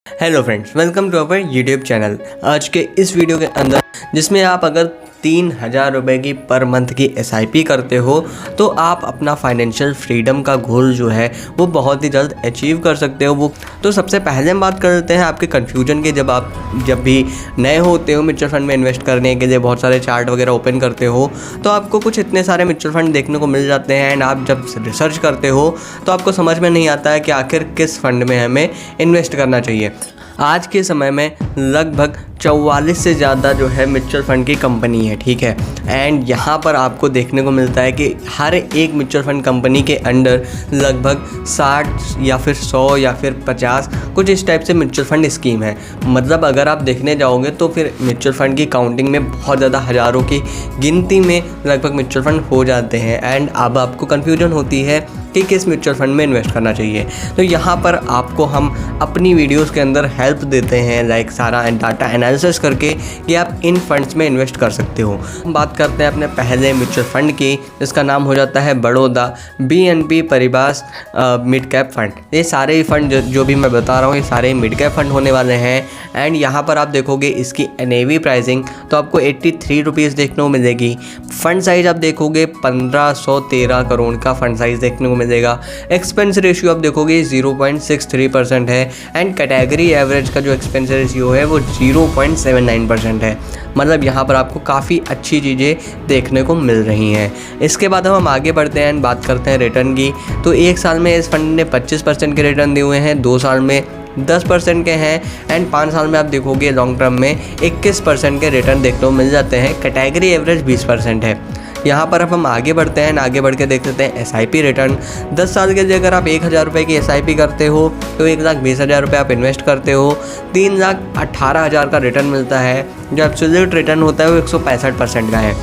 Hello friends, welcome to our YouTube channel. आज के इस वीडियो के अंदर जिसमें आप अगर 3,000 रुपये की पर मंथ की SIP करते हो तो आप अपना फाइनेंशियल फ्रीडम का गोल जो है वो बहुत ही जल्द अचीव कर सकते हो। तो सबसे पहले हम बात कर लेते हैं आपके कन्फ्यूजन की। जब भी नए होते हो म्यूचुअल फंड में इन्वेस्ट करने के लिए, बहुत सारे चार्ट वगैरह ओपन करते हो तो आपको कुछ इतने सारे म्यूचुअल फंड देखने को मिल जाते हैं एंड आप जब रिसर्च करते हो तो आपको समझ में नहीं आता है कि आखिर किस फंड में हमें इन्वेस्ट करना चाहिए। आज के समय में लगभग 44 से ज़्यादा जो है म्यूचुअल फंड की कंपनी है, ठीक है। एंड यहाँ पर आपको देखने को मिलता है कि हर एक म्यूचुअल फंड कंपनी के अंडर लगभग 60 या फिर 100 या फिर 50 कुछ इस टाइप से म्यूचुअल फंड स्कीम है। मतलब अगर आप देखने जाओगे तो फिर म्यूचुअल फंड की काउंटिंग में बहुत ज़्यादा हज़ारों की गिनती में लगभग म्यूचुअल फंड हो जाते हैं। एंड अब आपको कन्फ्यूजन होती है कि किस म्यूचुअल फंड में इन्वेस्ट करना चाहिए। तो यहाँ पर आपको हम अपनी वीडियोस के अंदर हेल्प देते हैं, लाइक सारा डाटा एनालिसिस करके कि आप इन फंड्स में इन्वेस्ट कर सकते हो। हम बात करते हैं अपने पहले म्यूचुअल फंड की, जिसका नाम हो जाता है Baroda BNP परिवास mid cap fund. ये सारे फंड जो भी मैं बता रहा हूँ ये सारे मिड कैप फंड होने वाले हैं। एंड यहाँ पर आप देखोगे इसकी NAV प्राइसिंग तो आपको 83 रुपीज़ देखने को मिलेगी। फंड साइज आप देखोगे 1513 करोड़ का फंड साइज देखने को मिलेगा। एक्सपेंस रेशियो आप देखोगे 0.63% है एंड कैटेगरी एवरेज का जो एक्सपेंस रेशियो है वो 0.79% है। मतलब यहाँ पर आपको काफ़ी अच्छी चीज़ें देखने को मिल रही हैं। इसके बाद हम आगे बढ़ते हैं एंड बात करते हैं रिटर्न की। तो एक साल में इस फंड ने 25% के रिटर्न दिए हुए हैं, 2 साल में 10% के हैं एंड 5 साल में आप देखोगे लॉन्ग टर्म में 21% के रिटर्न देखने को मिल जाते हैं। कैटेगरी एवरेज 20% है। यहाँ पर अब हम आगे बढ़ते हैं, आगे बढ़ के देख लेते हैं SIP रिटर्न। 10 साल के लिए अगर आप 1,000 रुपये की SIP करते हो तो 1,20,000 रुपये आप इन्वेस्ट करते हो, 3,18,000 का रिटर्न मिलता है। जो एब्सोल्यूट रिटर्न होता है वो 165% का है।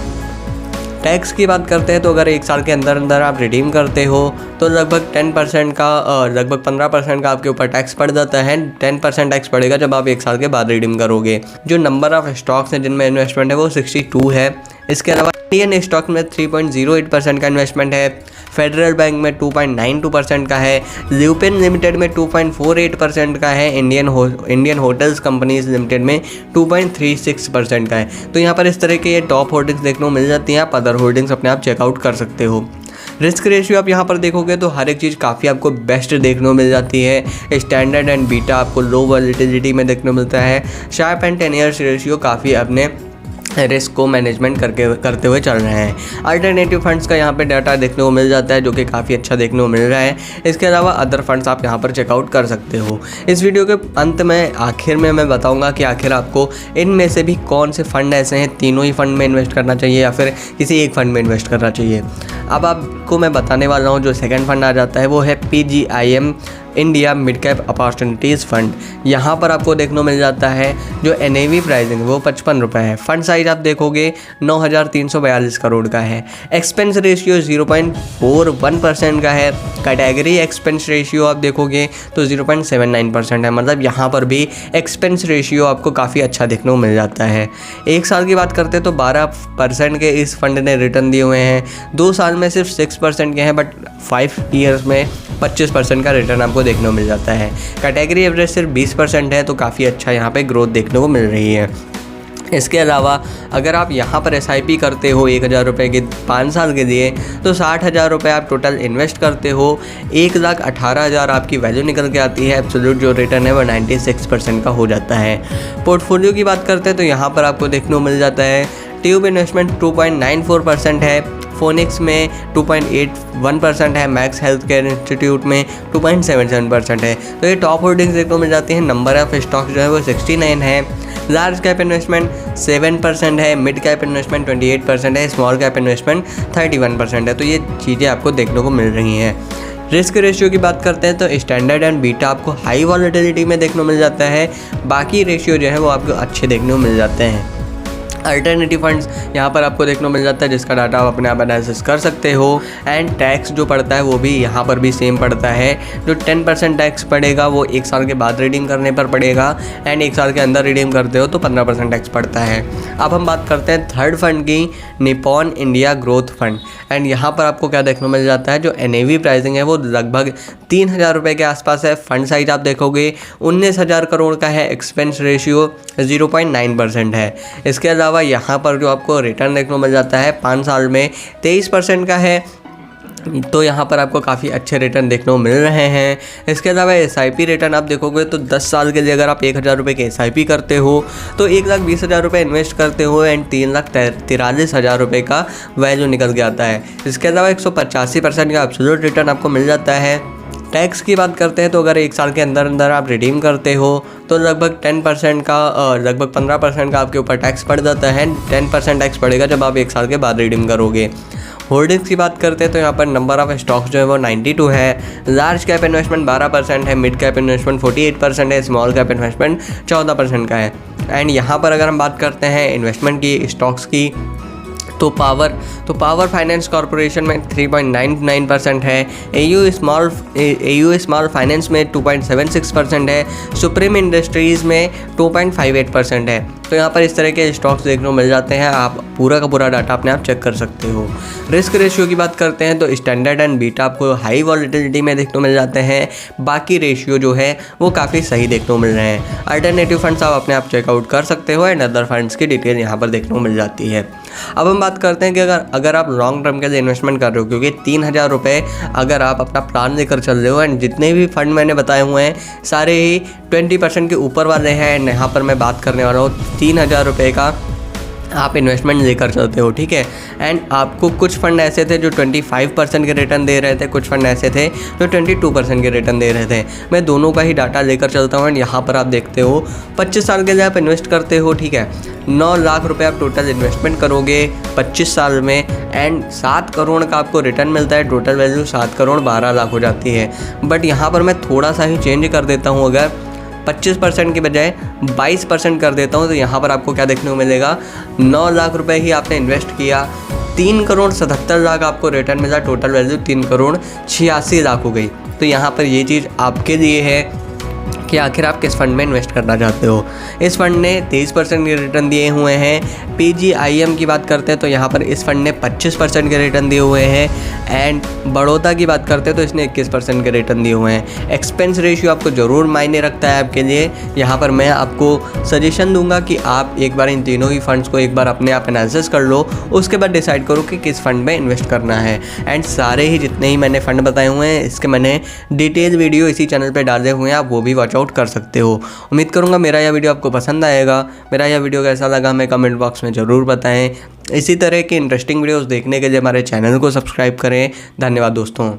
टैक्स की बात करते हैं तो अगर 1 साल के अंदर अंदर आप रिडीम करते हो तो लगभग 10% का लगभग 15% का आपके ऊपर टैक्स पड़ जाता है। 10% टैक्स पड़ेगा जब आप 1 साल के बाद रिडीम करोगे। जो नंबर ऑफ स्टॉक्स हैं जिनमें इन्वेस्टमेंट है वो 62 है। इसके अलावा इंडियन स्टॉक में 3.08% का इन्वेस्टमेंट है, फेडरल बैंक में 2.92% का है, ल्यूपिन लिमिटेड में 2.48% का है, इंडियन होटल्स कंपनीज लिमिटेड में 2.36% का है। तो यहाँ पर इस तरह के ये टॉप होल्डिंग्स देखने को मिल जाती हैं। आप अदर होल्डिंग्स अपने आप चेकआउट कर सकते हो। रिस्क रेशियो आप यहाँ पर देखोगे तो हर एक चीज़ काफ़ी आपको बेस्ट देखने को मिल जाती है। स्टैंडर्ड एंड बीटा आपको लो वॉलेटिलिटी में देखने को मिलता है। शार्प एंड 10 ईयर्स रेशियो काफ़ी अपने रिस्क को मैनेजमेंट करते हुए चल रहे हैं। अल्टरनेटिव फंड्स का यहाँ पे डाटा देखने को मिल जाता है जो कि काफ़ी अच्छा देखने को मिल रहा है। इसके अलावा अदर फंड्स आप यहाँ पर चेकआउट कर सकते हो। इस वीडियो के अंत में आखिर में मैं बताऊँगा कि आखिर आपको इनमें से भी कौन से फ़ंड ऐसे हैं, तीनों ही फंड में इन्वेस्ट करना चाहिए या फिर किसी एक फ़ंड में इन्वेस्ट करना चाहिए। अब आपको मैं बताने वाला हूँ जो सेकेंड फंड आ जाता है वो है PGIM India mid cap opportunities fund. यहाँ पर आपको देखने को मिल जाता है जो NAV प्राइसिंग वो 55 रुपये है। फंड साइज आप देखोगे 9,342 करोड़ का है। एक्सपेंस रेशियो 0.41% का है। कैटेगरी एक्सपेंस रेशियो आप देखोगे तो 0.79% है। मतलब यहाँ पर भी एक्सपेंस रेशियो आपको काफ़ी अच्छा देखने को मिल जाता है। 1 साल की बात करते हैं तो 12% के इस फंड ने रिटर्न दिए हुए हैं। 2 साल में सिर्फ 6% के हैं बट 5 ईयर्स में 25% का रिटर्न आपको देखने को मिल जाता है। कैटेगरी एवरेज सिर्फ 20% है तो काफ़ी अच्छा यहाँ पे ग्रोथ देखने को मिल रही है। इसके अलावा अगर आप यहाँ पर SIP करते हो 1,000 रुपये के 5 साल के लिए तो 60,000 रुपये आप टोटल इन्वेस्ट करते हो, 1,18,000 आपकी वैल्यू निकल के आती है। एब्सोल्यूट जो रिटर्न है वो 96% का हो जाता है। पोर्टफोलियो की बात करते हैं तो यहाँ पर आपको देखने को मिल जाता है ट्यूब इन्वेस्टमेंट 2.94% है, फोनिक्स में 2.81% है, मैक्स हेल्थ केयर इंस्टीट्यूट में 2.77% है। तो ये टॉप होल्डिंग्स देखने को मिल जाती हैं। नंबर ऑफ स्टॉक जो है वो 69 है। लार्ज कैप इन्वेस्टमेंट 7% है, मिड कैप इन्वेस्टमेंट 28% है, स्मॉल कैप इन्वेस्टमेंट 31% है। तो ये चीज़ें आपको देखने को मिल रही हैं। रिस्क रेशियो की बात करते हैं तो स्टैंडर्ड एंड बीटा आपको हाई वॉलेटिलिटी में देखने को मिल जाता है। बाकी रेशियो जो है वो आपको अच्छे देखने को मिल जाते हैं। अल्टरनेटिव फंड्स यहाँ पर आपको देखने को मिल जाता है, जिसका डाटा आप अपने आप एनालिसिस कर सकते हो। एंड टैक्स जो पड़ता है वो भी यहाँ पर भी सेम पड़ता है। जो 10% टैक्स पड़ेगा वो 1 साल के बाद रिडीम करने पर पड़ेगा, एंड 1 साल के अंदर रिडीम करते हो तो 15% टैक्स पड़ता है। अब हम बात करते हैं थर्ड फंड की, Nippon India growth fund. And यहाँ पर आपको क्या देखने को मिल जाता है, जो NAV प्राइसिंग है वो लगभग 3,000 रुपये के आसपास है। फंड साइज आप देखोगे 19,000 करोड़ का है। एक्सपेंस रेशियो 0.9% है। इसके अलावा यहाँ पर जो आपको रिटर्न देखने को मिल जाता है 5 साल में 23% का है। तो यहाँ पर आपको काफ़ी अच्छे रिटर्न देखने को मिल रहे हैं। इसके अलावा SIP रिटर्न आप देखोगे तो 10 साल के लिए अगर आप 1,000 रुपये के SIP करते हो तो 1,20,000 रुपये इन्वेस्ट करते हो एंड 3,43,000 रुपये का वैल्यू निकल के आता है। इसके अलावा 185% का एब्सोल्यूट रिटर्न आपको मिल जाता है। टैक्स की बात करते हैं तो अगर 1 साल के अंदर अंदर आप रिडीम करते हो तो लगभग 10% का लगभग 15% का आपके ऊपर टैक्स पड़ जाता है। 10% टैक्स पड़ेगा जब आप 1 साल के बाद रिडीम करोगे। होल्डिंग्स की बात करते हैं तो यहाँ पर नंबर ऑफ स्टॉक्स जो है वो 92 है। लार्ज कैप इन्वेस्टमेंट 12% है, मिड कैप इन्वेस्टमेंट 48% है, स्मॉल कैप इन्वेस्टमेंट 14% का है। एंड यहाँ पर अगर हम बात करते हैं इन्वेस्टमेंट की, स्टॉक्स की, तो पावर फाइनेंस कॉरपोरेशन में 3.99% है। AU स्मॉल फाइनेंस में 2.76% है। सुप्रीम इंडस्ट्रीज़ में 2.58% है। तो यहाँ पर इस तरह के स्टॉक्स देखने को मिल जाते हैं। आप पूरा का पूरा डाटा अपने आप चेक कर सकते हो। रिस्क रेशियो की बात करते हैं तो स्टैंडर्ड एंड बीटा आपको हाई वॉलेटिलिटी में देखने को मिल जाते हैं। बाकी रेशियो जो है वो काफ़ी सही देखने को मिल रहे हैं। अल्टरनेटिव फंड्स आप अपने आप चेकआउट कर सकते हो एंड अदर फंड्स की डिटेल यहाँ पर देखने को मिल जाती है। अब हम बात करते हैं कि अगर आप लॉन्ग टर्म के लिए इन्वेस्टमेंट कर रहे हो, क्योंकि 3,000 रुपये अगर आप अपना प्लान लेकर चल रहे हो एंड जितने भी फंड मैंने बताए हुए हैं सारे ही 20% के ऊपर वाले हैं। एंड यहाँ पर मैं बात करने वाला हूँ 3,000 रुपये का आप इन्वेस्टमेंट लेकर चलते हो, ठीक है। एंड आपको कुछ फंड ऐसे थे जो 25% के रिटर्न दे रहे थे, कुछ फंड ऐसे थे जो 22% के रिटर्न दे रहे थे। मैं दोनों का ही डाटा लेकर चलता हूँ एंड यहाँ पर आप देखते हो 25 साल के लिए आप इन्वेस्ट करते हो, ठीक है। 9 लाख रुपए आप टोटल इन्वेस्टमेंट करोगे 25 साल में एंड 7 करोड़ का आपको रिटर्न मिलता है। टोटल वैल्यू 7 करोड़ 12 लाख हो जाती है। बट यहाँ पर मैं थोड़ा सा ही चेंज कर देता हूँ, अगर 25% के बजाय 22% कर देता हूँ तो यहाँ पर आपको क्या देखने को मिलेगा, 9 लाख रुपए ही आपने इन्वेस्ट किया, 3 करोड़ 77 लाख आपको रिटर्न मिला। टोटल वैल्यू 3 करोड़ 86 लाख हो गई। तो यहाँ पर ये चीज़ आपके लिए है कि आखिर आप किस फंड में इन्वेस्ट करना चाहते हो। इस फंड ने 23% के रिटर्न दिए हुए हैं। PGIM की बात करते हैं तो यहाँ पर इस फंड ने 25% के रिटर्न दिए हुए हैं। एंड बड़ौदा की बात करते हैं तो इसने 21% के रिटर्न दिए हुए हैं। एक्सपेंस रेशियो आपको ज़रूर मायने रखता है आपके लिए। यहाँ पर मैं आपको सजेशन दूंगा कि आप एक बार इन तीनों ही फंड्स को एक बार अपने आप एनालिसिस कर लो, उसके बाद डिसाइड करो कि किस फंड में इन्वेस्ट करना है। एंड सारे ही जितने ही मैंने फ़ंड बताए हुए हैं इसके मैंने डिटेल वीडियो इसी चैनल पर डाले हुए हैं, आप वो भी वॉच आउट कर सकते हो। उम्मीद करूंगा मेरा यह वीडियो आपको पसंद आएगा। मेरा यह वीडियो कैसा लगा हमें कमेंट बॉक्स में ज़रूर बताएं। इसी तरह के इंटरेस्टिंग वीडियोस देखने के लिए हमारे चैनल को सब्सक्राइब करें। धन्यवाद दोस्तों।